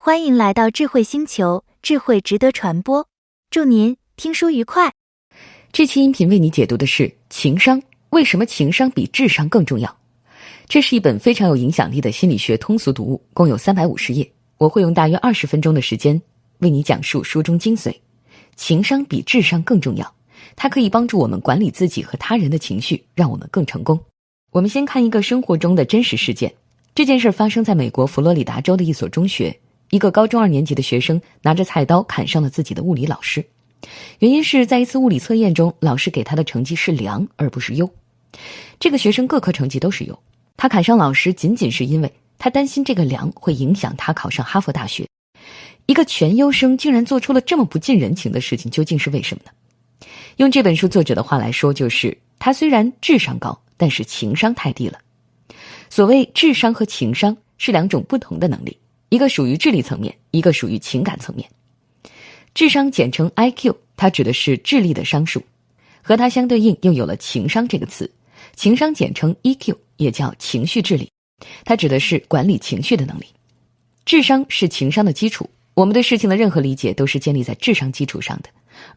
欢迎来到智慧星球，智慧值得传播。祝您听书愉快。这期音频为你解读的是情商，为什么情商比智商更重要？这是一本非常有影响力的心理学通俗读物，共有350页。我会用大约20分钟的时间为你讲述书中精髓。情商比智商更重要，它可以帮助我们管理自己和他人的情绪，让我们更成功。我们先看一个生活中的真实事件。这件事发生在美国佛罗里达州的一所中学，一个高中2年级的学生拿着菜刀砍伤了自己的物理老师。原因是在一次物理测验中，老师给他的成绩是良而不是优。这个学生各科成绩都是优，他砍伤老师仅仅是因为他担心这个良会影响他考上哈佛大学。一个全优生竟然做出了这么不近人情的事情，究竟是为什么呢？用这本书作者的话来说，就是他虽然智商高，但是情商太低了。所谓智商和情商是2种不同的能力，一个属于智力层面，一个属于情感层面。智商简称 IQ， 它指的是智力的商数，和它相对应又有了情商这个词。情商简称 EQ， 也叫情绪智力，它指的是管理情绪的能力。智商是情商的基础，我们对事情的任何理解都是建立在智商基础上的，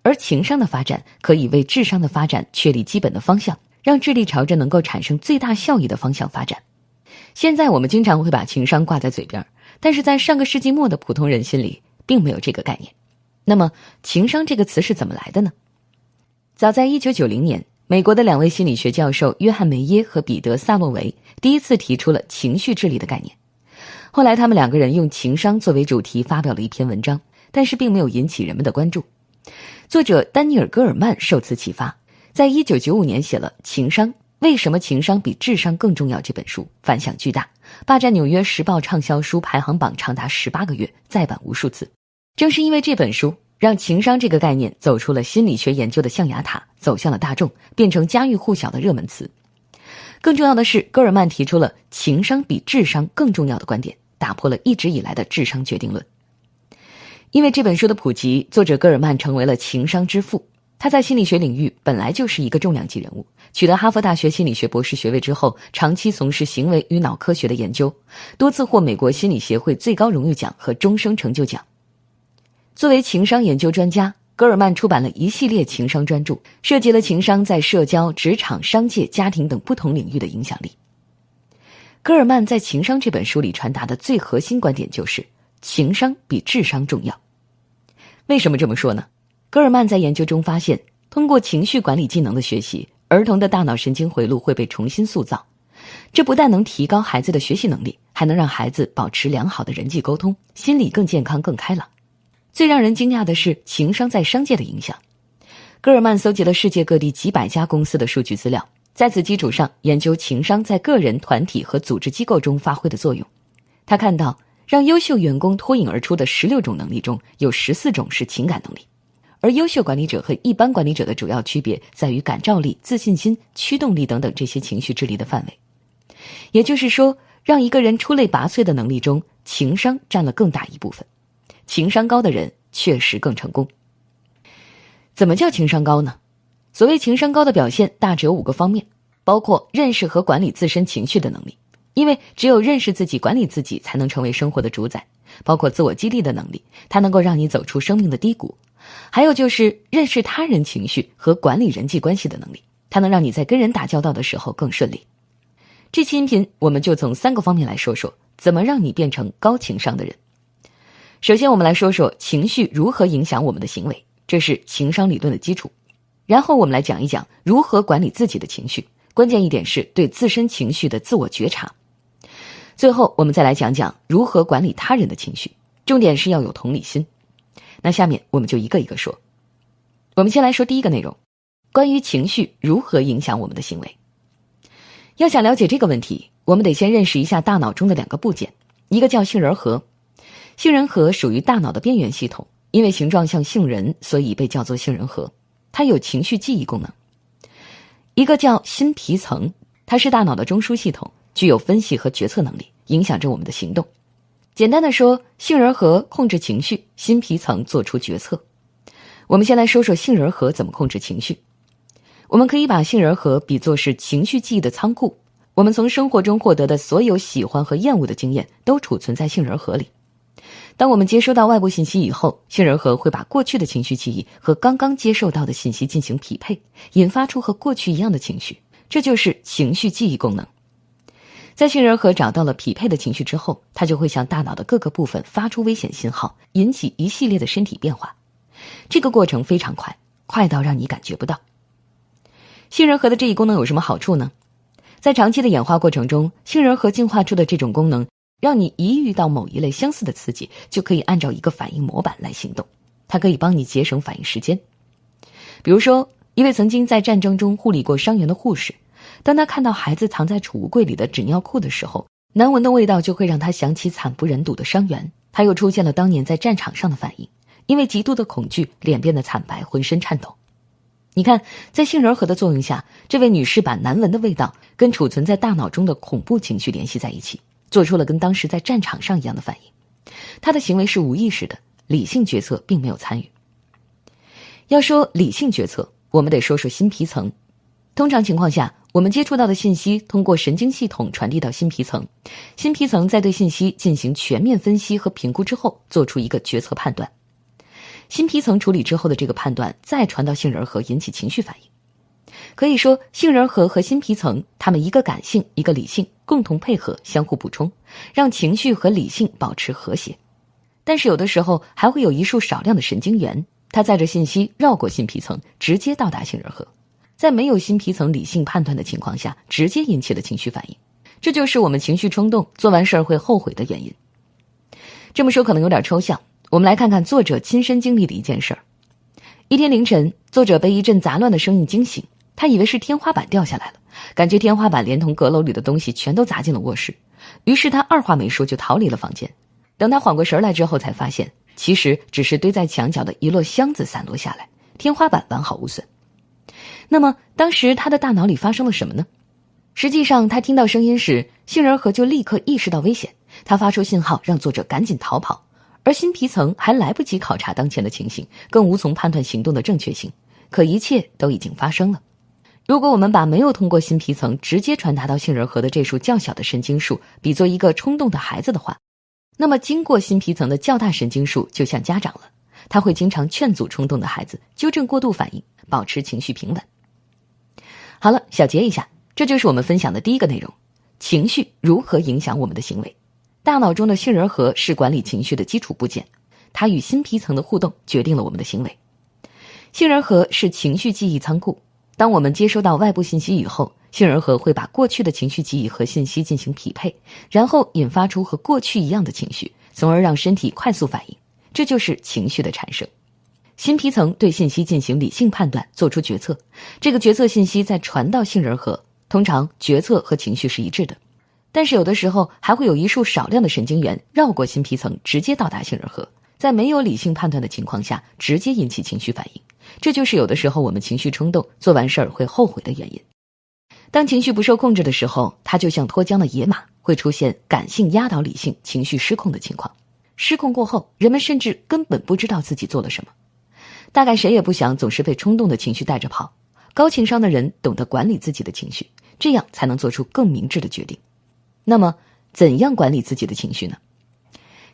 而情商的发展可以为智商的发展确立基本的方向，让智力朝着能够产生最大效益的方向发展。现在我们经常会把情商挂在嘴边，但是在上个世纪末的普通人心里并没有这个概念。那么情商这个词是怎么来的呢？早在1990年，美国的2位心理学教授约翰梅耶和彼得萨洛维第一次提出了情绪智力的概念。后来他们2个人用情商作为主题发表了一篇文章，但是并没有引起人们的关注。作者丹尼尔·戈尔曼受此启发，在1995年写了《情商：为什么情商比智商更重要》这本书，反响巨大，霸占纽约时报畅销书排行榜长达18个月，再版无数次。正是因为这本书，让情商这个概念走出了心理学研究的象牙塔，走向了大众，变成家喻户晓的热门词。更重要的是，戈尔曼提出了情商比智商更重要的观点，打破了一直以来的智商决定论。因为这本书的普及，作者戈尔曼成为了情商之父。他在心理学领域本来就是一个重量级人物，取得哈佛大学心理学博士学位之后，长期从事行为与脑科学的研究，多次获美国心理协会最高荣誉奖和终生成就奖。作为情商研究专家，戈尔曼出版了一系列情商专著，涉及了情商在社交、职场、商界、家庭等不同领域的影响力。戈尔曼在《情商》这本书里传达的最核心观点就是，情商比智商重要。为什么这么说呢？戈尔曼在研究中发现，通过情绪管理技能的学习，儿童的大脑神经回路会被重新塑造。这不但能提高孩子的学习能力，还能让孩子保持良好的人际沟通，心理更健康、更开朗。最让人惊讶的是情商在商界的影响。戈尔曼搜集了世界各地几百家公司的数据资料，在此基础上研究情商在个人、团体和组织机构中发挥的作用。他看到，让优秀员工脱颖而出的16种能力中，有14种是情感能力。而优秀管理者和一般管理者的主要区别在于感召力、自信心、驱动力等等这些情绪智力的范围。也就是说，让一个人出类拔萃的能力中，情商占了更大一部分。情商高的人确实更成功。怎么叫情商高呢？所谓情商高的表现大致有5个方面，包括认识和管理自身情绪的能力，因为只有认识自己、管理自己，才能成为生活的主宰；包括自我激励的能力，它能够让你走出生命的低谷；还有就是认识他人情绪和管理人际关系的能力，它能让你在跟人打交道的时候更顺利。这期音频我们就从3个方面来说说，怎么让你变成高情商的人。首先我们来说说情绪如何影响我们的行为，这是情商理论的基础。然后我们来讲一讲如何管理自己的情绪，关键一点是对自身情绪的自我觉察。最后我们再来讲讲如何管理他人的情绪，重点是要有同理心。那下面我们就一个一个说。我们先来说第一个内容，关于情绪如何影响我们的行为。要想了解这个问题，我们得先认识一下大脑中的2个部件，一个叫杏仁核。杏仁核属于大脑的边缘系统，因为形状像杏仁，所以被叫做杏仁核。它有情绪记忆功能。一个叫新皮层，它是大脑的中枢系统，具有分析和决策能力，影响着我们的行动。简单的说，杏仁核控制情绪，新皮层做出决策。我们先来说说杏仁核怎么控制情绪。我们可以把杏仁核比作是情绪记忆的仓库，我们从生活中获得的所有喜欢和厌恶的经验都储存在杏仁核里。当我们接收到外部信息以后，杏仁核会把过去的情绪记忆和刚刚接受到的信息进行匹配，引发出和过去一样的情绪，这就是情绪记忆功能。在杏仁核找到了匹配的情绪之后，它就会向大脑的各个部分发出危险信号，引起一系列的身体变化。这个过程非常快，快到让你感觉不到。杏仁核的这一功能有什么好处呢？在长期的演化过程中，杏仁核进化出的这种功能，让你一遇到某一类相似的刺激，就可以按照一个反应模板来行动。它可以帮你节省反应时间。比如说，一位曾经在战争中护理过伤员的护士，当他看到孩子藏在储物柜里的纸尿裤的时候，难闻的味道就会让他想起惨不忍睹的伤员。他又出现了当年在战场上的反应，因为极度的恐惧，脸变得惨白，浑身颤抖。你看，在杏仁核的作用下，这位女士把难闻的味道跟储存在大脑中的恐怖情绪联系在一起，做出了跟当时在战场上一样的反应。她的行为是无意识的，理性决策并没有参与。要说理性决策，我们得说说新皮层。通常情况下，我们接触到的信息通过神经系统传递到新皮层，新皮层在对信息进行全面分析和评估之后，做出一个决策判断。新皮层处理之后的这个判断再传到杏仁核，引起情绪反应。可以说，杏仁核和新皮层，它们一个感性，一个理性，共同配合，相互补充，让情绪和理性保持和谐。但是有的时候还会有一束少量的神经元，它载着信息绕过新皮层，直接到达杏仁核，在没有新皮层理性判断的情况下，直接引起了情绪反应。这就是我们情绪冲动，做完事儿会后悔的原因。这么说可能有点抽象，我们来看看作者亲身经历的一件事儿。一天凌晨，作者被一阵杂乱的声音惊醒，他以为是天花板掉下来了，感觉天花板连同阁楼里的东西全都砸进了卧室，于是他二话没说就逃离了房间。等他缓过神来之后，才发现其实只是堆在墙角的一摞箱子散落下来，天花板完好无损。那么当时他的大脑里发生了什么呢？实际上他听到声音时，杏仁核就立刻意识到危险，他发出信号让作者赶紧逃跑，而新皮层还来不及考察当前的情形，更无从判断行动的正确性，可一切都已经发生了。如果我们把没有通过新皮层直接传达到杏仁核的这束较小的神经束比作一个冲动的孩子的话，那么经过新皮层的较大神经束就像家长了，他会经常劝阻冲动的孩子，纠正过度反应，保持情绪平稳。好了，小结一下，这就是我们分享的第一个内容：情绪如何影响我们的行为。大脑中的杏仁核是管理情绪的基础部件，它与新皮层的互动决定了我们的行为。杏仁核是情绪记忆仓库，当我们接收到外部信息以后，杏仁核会把过去的情绪记忆和信息进行匹配，然后引发出和过去一样的情绪，从而让身体快速反应，这就是情绪的产生。新皮层对信息进行理性判断，做出决策，这个决策信息再传到杏仁核，通常决策和情绪是一致的。但是有的时候还会有一束少量的神经元绕过新皮层，直接到达杏仁核，在没有理性判断的情况下，直接引起情绪反应。这就是有的时候我们情绪冲动，做完事儿会后悔的原因。当情绪不受控制的时候，它就像脱缰的野马，会出现感性压倒理性，情绪失控的情况。失控过后，人们甚至根本不知道自己做了什么。大概谁也不想总是被冲动的情绪带着跑。高情商的人懂得管理自己的情绪，这样才能做出更明智的决定。那么，怎样管理自己的情绪呢？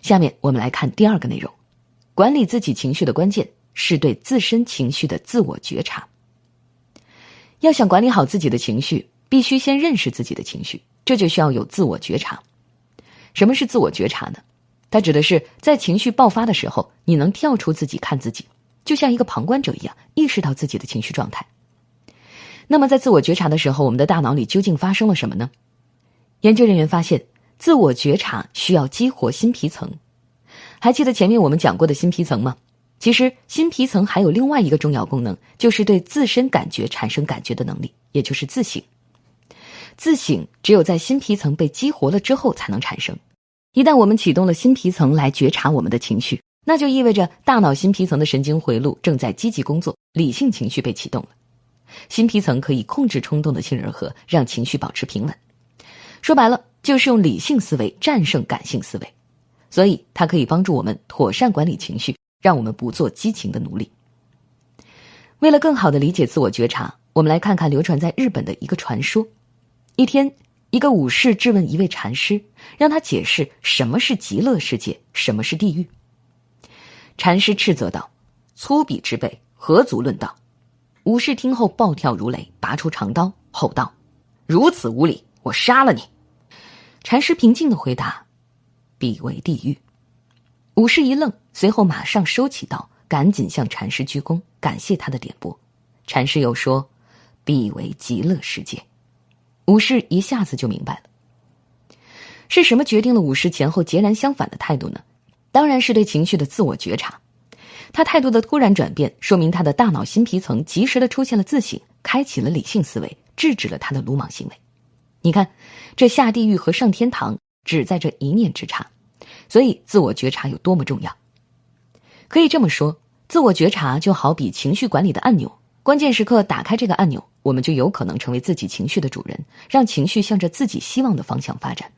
下面我们来看第二个内容：管理自己情绪的关键是对自身情绪的自我觉察。要想管理好自己的情绪，必须先认识自己的情绪，这就需要有自我觉察。什么是自我觉察呢？它指的是在情绪爆发的时候，你能跳出自己看自己，就像一个旁观者一样，意识到自己的情绪状态。那么在自我觉察的时候，我们的大脑里究竟发生了什么呢？研究人员发现，自我觉察需要激活新皮层。还记得前面我们讲过的新皮层吗？其实新皮层还有另外一个重要功能，就是对自身感觉产生感觉的能力，也就是自省。自省只有在新皮层被激活了之后才能产生。一旦我们启动了新皮层来觉察我们的情绪，那就意味着大脑新皮层的神经回路正在积极工作，理性情绪被启动了。新皮层可以控制冲动的杏仁核，让情绪保持平稳。说白了，就是用理性思维战胜感性思维，所以它可以帮助我们妥善管理情绪，让我们不做激情的奴隶。为了更好地理解自我觉察，我们来看看流传在日本的一个传说。一天，一个武士质问一位禅师，让他解释什么是极乐世界，什么是地狱。禅师斥责道：“粗鄙之辈，何足论道？”武士听后暴跳如雷，拔出长刀，吼道：“如此无礼，我杀了你！”禅师平静地回答：“彼为地狱。”武士一愣，随后马上收起刀，赶紧向禅师鞠躬，感谢他的点拨。禅师又说：“彼为极乐世界。”武士一下子就明白了。是什么决定了武士前后截然相反的态度呢？当然是对情绪的自我觉察。他态度的突然转变，说明他的大脑新皮层及时地出现了自省，开启了理性思维，制止了他的鲁莽行为。你看，这下地狱和上天堂只在这一念之差，所以自我觉察有多么重要。可以这么说，自我觉察就好比情绪管理的按钮，关键时刻打开这个按钮，我们就有可能成为自己情绪的主人，让情绪向着自己希望的方向发展。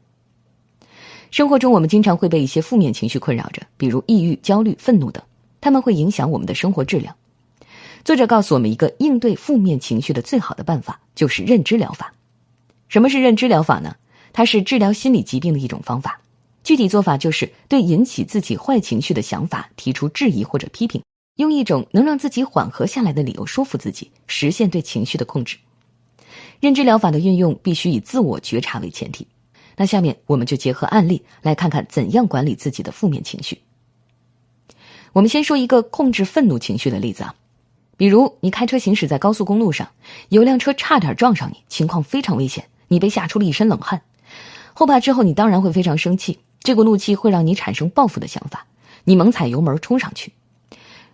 生活中我们经常会被一些负面情绪困扰着，比如抑郁、焦虑、愤怒等，它们会影响我们的生活质量。作者告诉我们一个应对负面情绪的最好的办法，就是认知疗法。什么是认知疗法呢？它是治疗心理疾病的一种方法。具体做法就是对引起自己坏情绪的想法提出质疑或者批评，用一种能让自己缓和下来的理由说服自己，实现对情绪的控制。认知疗法的运用必须以自我觉察为前提。那下面我们就结合案例来看看怎样管理自己的负面情绪。我们先说一个控制愤怒情绪的例子啊，比如你开车行驶在高速公路上，有辆车差点撞上你，情况非常危险，你被吓出了一身冷汗。后怕之后，你当然会非常生气，这股怒气会让你产生报复的想法，你猛踩油门冲上去。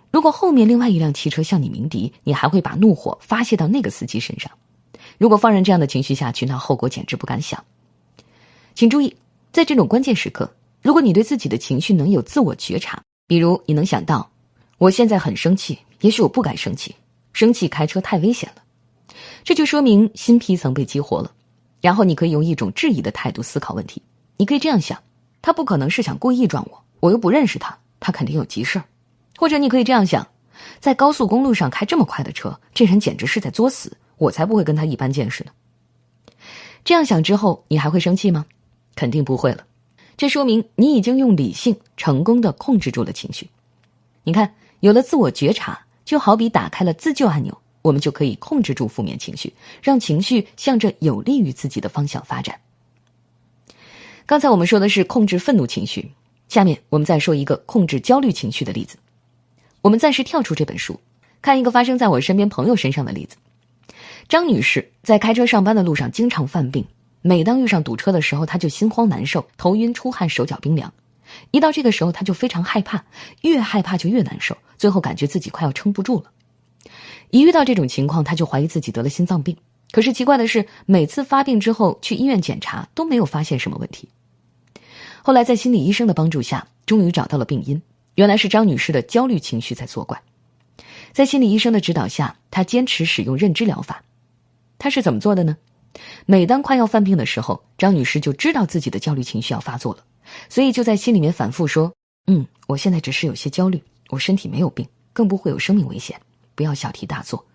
如果后面另外一辆汽车向你鸣笛，你还会把怒火发泄到那个司机身上。如果放任这样的情绪下去，那后果简直不敢想。请注意，在这种关键时刻，如果你对自己的情绪能有自我觉察，比如你能想到，我现在很生气，也许我不该生气，生气开车太危险了，这就说明新皮层被激活了。然后你可以用一种质疑的态度思考问题，你可以这样想，他不可能是想故意撞我，我又不认识他，他肯定有急事儿。或者你可以这样想，在高速公路上开这么快的车，这人简直是在作死，我才不会跟他一般见识呢。这样想之后，你还会生气吗？肯定不会了。这说明你已经用理性成功地控制住了情绪。你看，有了自我觉察，就好比打开了自救按钮，我们就可以控制住负面情绪，让情绪向着有利于自己的方向发展。刚才我们说的是控制愤怒情绪，下面我们再说一个控制焦虑情绪的例子。我们暂时跳出这本书，看一个发生在我身边朋友身上的例子。张女士在开车上班的路上经常犯病，每当遇上堵车的时候，她就心慌难受，头晕出汗，手脚冰凉。一到这个时候，她就非常害怕，越害怕就越难受，最后感觉自己快要撑不住了。一遇到这种情况，她就怀疑自己得了心脏病。可是奇怪的是，每次发病之后去医院检查都没有发现什么问题。后来在心理医生的帮助下，终于找到了病因，原来是张女士的焦虑情绪在作怪。在心理医生的指导下，她坚持使用认知疗法。她是怎么做的呢？每当快要犯病的时候，张女士就知道自己的焦虑情绪要发作了，所以就在心里面反复说，我现在只是有些焦虑，我身体没有病，更不会有生命危险，不要小题大做。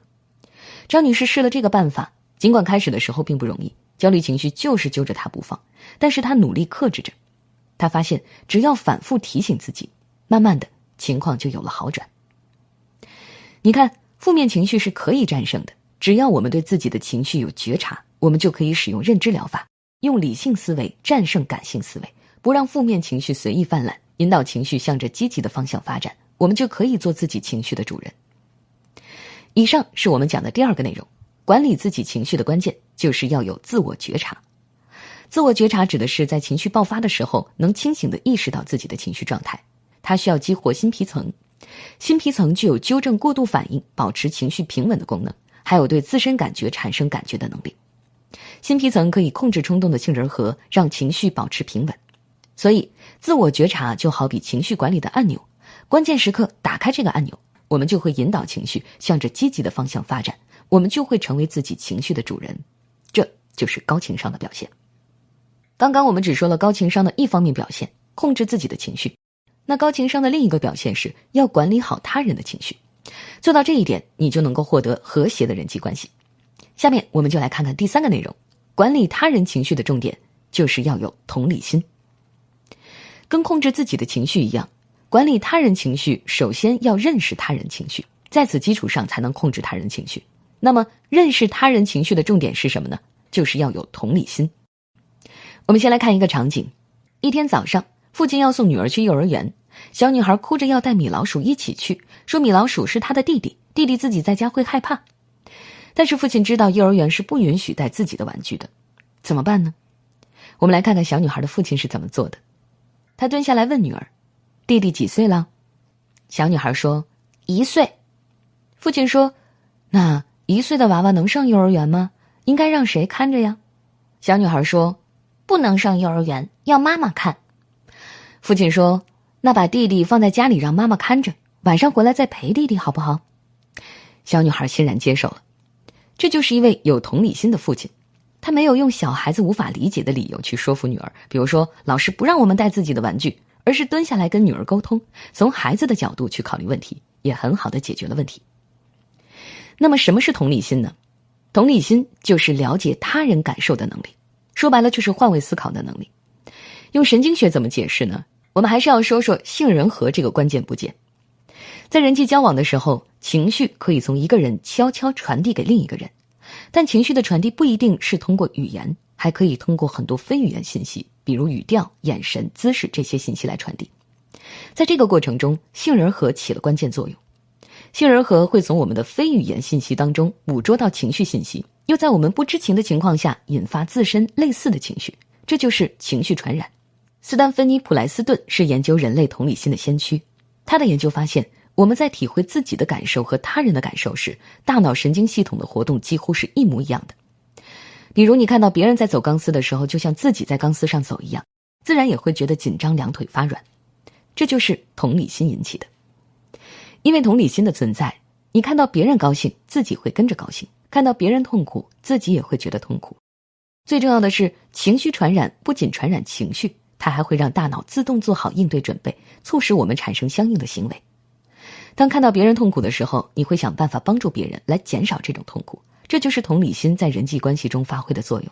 张女士试了这个办法，尽管开始的时候并不容易，焦虑情绪就是揪着她不放，但是她努力克制着。她发现只要反复提醒自己，慢慢的情况就有了好转。你看，负面情绪是可以战胜的，只要我们对自己的情绪有觉察，我们就可以使用认知疗法，用理性思维战胜感性思维，不让负面情绪随意泛滥，引导情绪向着积极的方向发展，我们就可以做自己情绪的主人。以上是我们讲的第二个内容，管理自己情绪的关键就是要有自我觉察。自我觉察指的是在情绪爆发的时候，能清醒地意识到自己的情绪状态，它需要激活新皮层。新皮层具有纠正过度反应、保持情绪平稳的功能，还有对自身感觉产生感觉的能力。新皮层可以控制冲动的杏仁核，让情绪保持平稳。所以，自我觉察就好比情绪管理的按钮，关键时刻打开这个按钮，我们就会引导情绪向着积极的方向发展，我们就会成为自己情绪的主人。这就是高情商的表现。刚刚我们只说了高情商的一方面表现，控制自己的情绪。那高情商的另一个表现是要管理好他人的情绪。做到这一点，你就能够获得和谐的人际关系。下面我们就来看看第三个内容，管理他人情绪的重点就是要有同理心。跟控制自己的情绪一样，管理他人情绪，首先要认识他人情绪，在此基础上才能控制他人情绪。那么认识他人情绪的重点是什么呢？就是要有同理心。我们先来看一个场景。一天早上，父亲要送女儿去幼儿园，小女孩哭着要带米老鼠一起去，说米老鼠是她的弟弟，弟弟自己在家会害怕。但是父亲知道幼儿园是不允许带自己的玩具的，怎么办呢？我们来看看小女孩的父亲是怎么做的。他蹲下来问女儿，弟弟几岁了？小女孩说1岁。父亲说，那1岁的娃娃能上幼儿园吗？应该让谁看着呀？小女孩说，不能上幼儿园，要妈妈看。父亲说，那把弟弟放在家里让妈妈看着，晚上回来再陪弟弟好不好？小女孩欣然接受了。这就是一位有同理心的父亲，他没有用小孩子无法理解的理由去说服女儿，比如说老师不让我们带自己的玩具，而是蹲下来跟女儿沟通，从孩子的角度去考虑问题，也很好的解决了问题。那么什么是同理心呢？同理心就是了解他人感受的能力，说白了就是换位思考的能力。用神经学怎么解释呢？我们还是要说说杏仁核这个关键部件。在人际交往的时候，情绪可以从一个人悄悄传递给另一个人，但情绪的传递不一定是通过语言，还可以通过很多非语言信息，比如语调、眼神、姿势这些信息来传递。在这个过程中，杏仁核起了关键作用。杏仁核会从我们的非语言信息当中捕捉到情绪信息，又在我们不知情的情况下引发自身类似的情绪，这就是情绪传染。斯丹芬妮·普莱斯顿是研究人类同理心的先驱，他的研究发现，我们在体会自己的感受和他人的感受时，大脑神经系统的活动几乎是一模一样的。比如你看到别人在走钢丝的时候，就像自己在钢丝上走一样，自然也会觉得紧张，两腿发软。这就是同理心引起的。因为同理心的存在，你看到别人高兴，自己会跟着高兴；看到别人痛苦，自己也会觉得痛苦。最重要的是，情绪传染不仅传染情绪，它还会让大脑自动做好应对准备，促使我们产生相应的行为。当看到别人痛苦的时候，你会想办法帮助别人来减少这种痛苦，这就是同理心在人际关系中发挥的作用。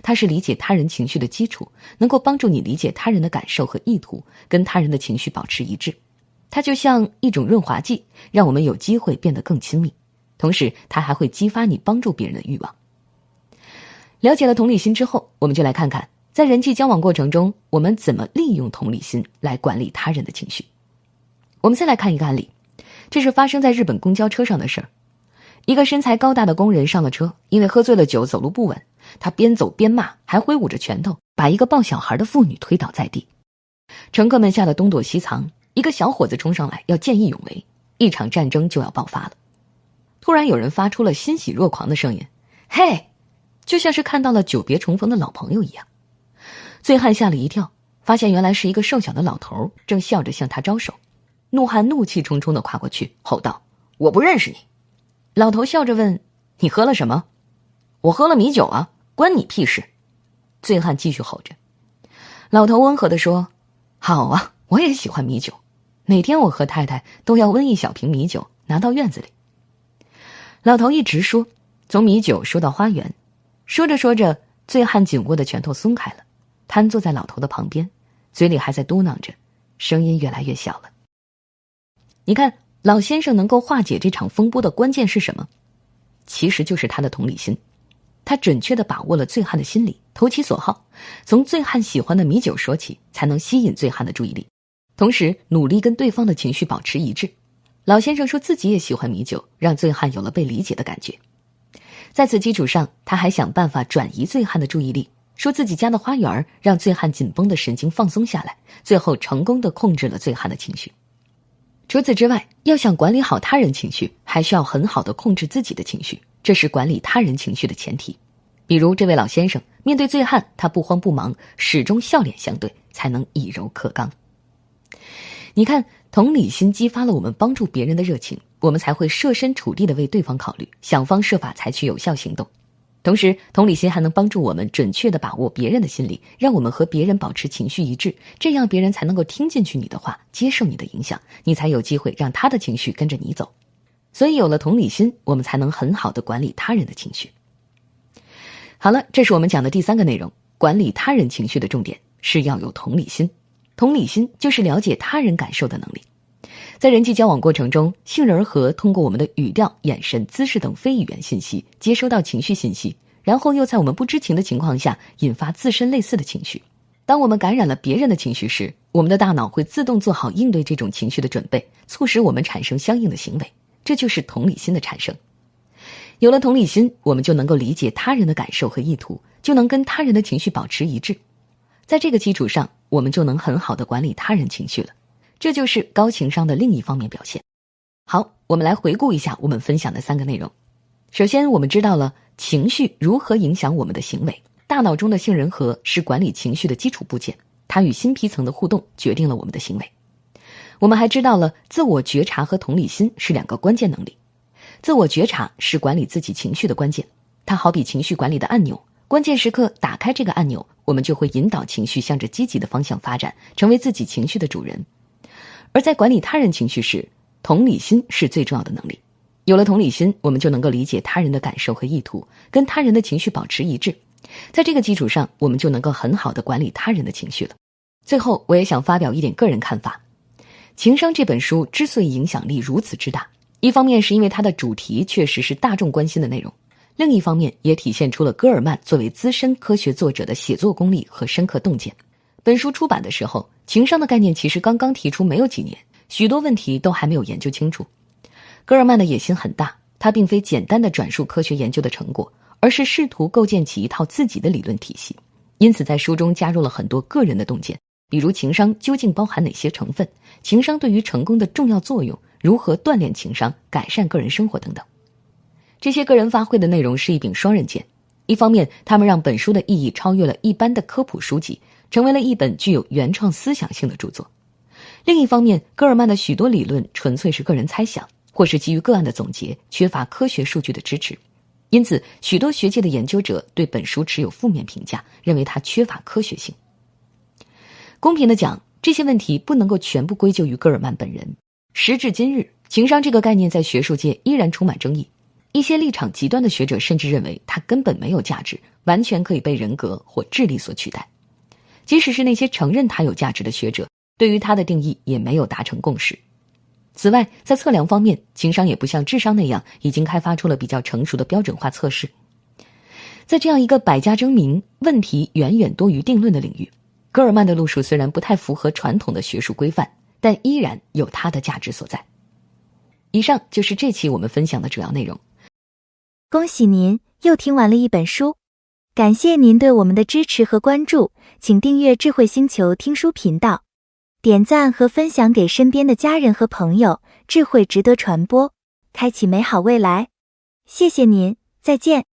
它是理解他人情绪的基础，能够帮助你理解他人的感受和意图，跟他人的情绪保持一致。它就像一种润滑剂，让我们有机会变得更亲密，同时它还会激发你帮助别人的欲望。了解了同理心之后，我们就来看看在人际交往过程中，我们怎么利用同理心来管理他人的情绪。我们再来看一个案例，这是发生在日本公交车上的事儿。一个身材高大的工人上了车，因为喝醉了酒走路不稳，他边走边骂，还挥舞着拳头，把一个抱小孩的妇女推倒在地。乘客们吓得东躲西藏，一个小伙子冲上来要见义勇为，一场战争就要爆发了。突然有人发出了欣喜若狂的声音，嘿，就像是看到了久别重逢的老朋友一样。醉汉吓了一跳，发现原来是一个瘦小的老头，正笑着向他招手。怒汉怒气冲冲地跨过去，吼道，我不认识你。老头笑着问，你喝了什么？我喝了米酒啊，关你屁事。醉汉继续吼着。老头温和地说，好啊，我也喜欢米酒，每天我和太太都要温一小瓶米酒，拿到院子里。老头一直说，从米酒说到花园，说着说着，醉汉紧握的拳头松开了，瘫坐在老头的旁边，嘴里还在嘟囔着，声音越来越小了。你看，老先生能够化解这场风波的关键是什么？其实就是他的同理心。他准确地把握了醉汉的心理，投其所好，从醉汉喜欢的米酒说起，才能吸引醉汉的注意力，同时努力跟对方的情绪保持一致。老先生说自己也喜欢米酒，让醉汉有了被理解的感觉。在此基础上，他还想办法转移醉汉的注意力，说自己家的花园让醉汉紧绷的神经放松下来，最后成功地控制了醉汉的情绪。除此之外，要想管理好他人情绪，还需要很好地控制自己的情绪，这是管理他人情绪的前提。比如这位老先生面对醉汉，他不慌不忙，始终笑脸相对，才能以柔克刚。你看，同理心激发了我们帮助别人的热情，我们才会设身处地地为对方考虑，想方设法采取有效行动。同时，同理心还能帮助我们准确地把握别人的心理，让我们和别人保持情绪一致，这样别人才能够听进去你的话，接受你的影响，你才有机会让他的情绪跟着你走。所以有了同理心，我们才能很好地管理他人的情绪。好了，这是我们讲的第3个内容，管理他人情绪的重点是要有同理心。同理心就是了解他人感受的能力。在人际交往过程中，杏仁核通过我们的语调、眼神、姿势等非语言信息接收到情绪信息，然后又在我们不知情的情况下引发自身类似的情绪。当我们感染了别人的情绪时，我们的大脑会自动做好应对这种情绪的准备，促使我们产生相应的行为，这就是同理心的产生。有了同理心，我们就能够理解他人的感受和意图，就能跟他人的情绪保持一致。在这个基础上，我们就能很好地管理他人情绪了。这就是高情商的另一方面表现。好，我们来回顾一下我们分享的3个内容。首先，我们知道了情绪如何影响我们的行为。大脑中的杏仁核是管理情绪的基础部件，它与新皮层的互动决定了我们的行为。我们还知道了自我觉察和同理心是2个关键能力。自我觉察是管理自己情绪的关键，它好比情绪管理的按钮，关键时刻打开这个按钮，我们就会引导情绪向着积极的方向发展，成为自己情绪的主人。而在管理他人情绪时，同理心是最重要的能力。有了同理心，我们就能够理解他人的感受和意图，跟他人的情绪保持一致。在这个基础上，我们就能够很好地管理他人的情绪了。最后，我也想发表一点个人看法。情商这本书之所以影响力如此之大，一方面是因为它的主题确实是大众关心的内容，另一方面也体现出了戈尔曼作为资深科学作者的写作功力和深刻洞见。本书出版的时候，情商的概念其实刚刚提出没有几年，许多问题都还没有研究清楚。戈尔曼的野心很大，他并非简单的转述科学研究的成果，而是试图构建起一套自己的理论体系。因此在书中加入了很多个人的洞见，比如情商究竟包含哪些成分，情商对于成功的重要作用，如何锻炼情商，改善个人生活等等。这些个人发挥的内容是一柄双刃剑，一方面他们让本书的意义超越了一般的科普书籍，成为了一本具有原创思想性的著作。另一方面，戈尔曼的许多理论纯粹是个人猜想，或是基于个案的总结，缺乏科学数据的支持。因此，许多学界的研究者对本书持有负面评价，认为它缺乏科学性。公平地讲，这些问题不能够全部归咎于戈尔曼本人。时至今日，情商这个概念在学术界依然充满争议。一些立场极端的学者甚至认为它根本没有价值，完全可以被人格或智力所取代。即使是那些承认它有价值的学者，对于它的定义也没有达成共识。此外，在测量方面，情商也不像智商那样已经开发出了比较成熟的标准化测试。在这样一个百家争鸣、问题远远多于定论的领域，戈尔曼的路数虽然不太符合传统的学术规范，但依然有它的价值所在。以上就是这期我们分享的主要内容。恭喜您又听完了一本书，感谢您对我们的支持和关注，请订阅智慧星球听书频道，点赞和分享给身边的家人和朋友，智慧值得传播，开启美好未来。谢谢您，再见。